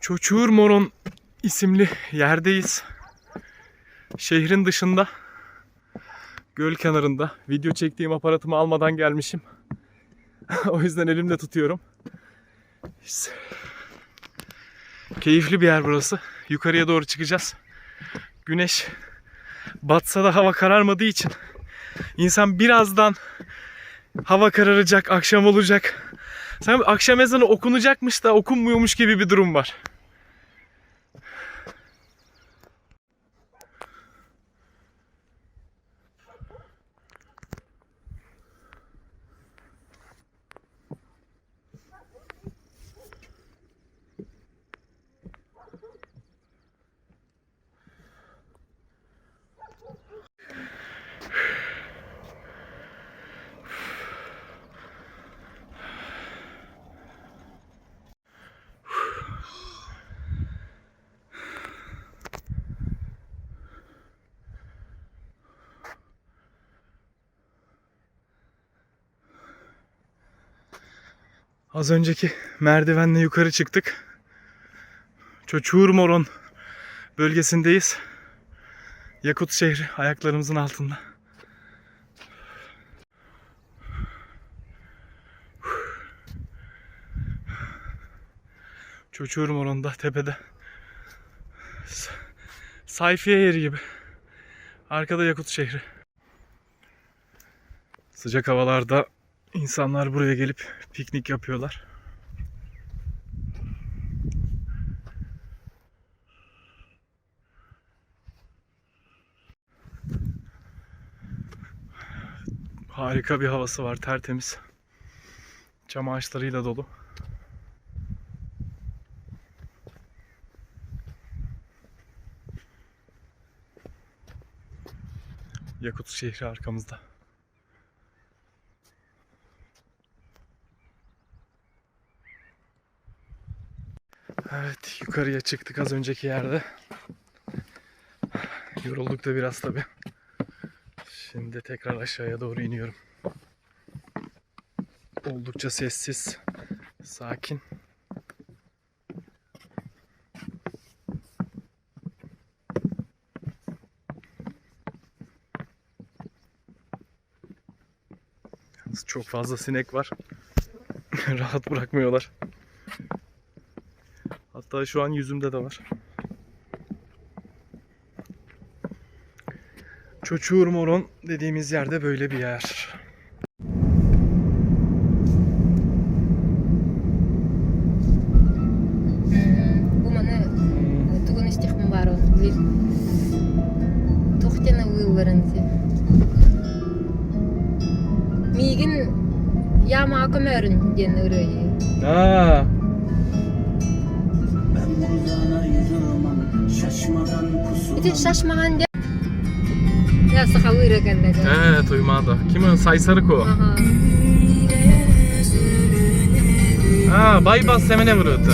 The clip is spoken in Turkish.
Çoçuğurmoron isimli yerdeyiz. Şehrin dışında, göl kenarında. Video çektiğim aparatımı almadan gelmişim. O yüzden elimde tutuyorum. Keyifli bir yer burası. Yukarıya doğru çıkacağız. Güneş batsa da hava kararmadığı için insan birazdan hava kararacak, akşam olacak. Sanki akşam ezanı okunacakmış da okunmuyormuş gibi bir durum var. Az önceki merdivenle yukarı çıktık. Çoçuğurmoron bölgesindeyiz. Yakut şehri ayaklarımızın altında. Çoçuğurmoron'da tepede. Sayfiye yeri gibi. Arkada Yakut şehri. Sıcak havalarda insanlar buraya gelip piknik yapıyorlar. Harika bir havası var, tertemiz. Çam ağaçlarıyla dolu. Yakut şehri arkamızda. Evet, yukarıya çıktık az önceki yerde. Yorulduk da biraz tabii. Şimdi tekrar aşağıya doğru iniyorum. Oldukça sessiz, sakin. Çok fazla sinek var. Rahat bırakmıyorlar. Hatta şu an yüzümde de var. Çoçuğurmoron dediğimiz yerde böyle bir yer. Bu bana tuğun istikmi var o. Tohtana uyularınızı. Migin yama kömörün diyen orayı. Aa. Bütün şaşmahan diye. Ya sıka uyra geldi. Evet, uyumada. Kim o? Saysarıko. Aha. Ha, baybaz semene vuruyordu.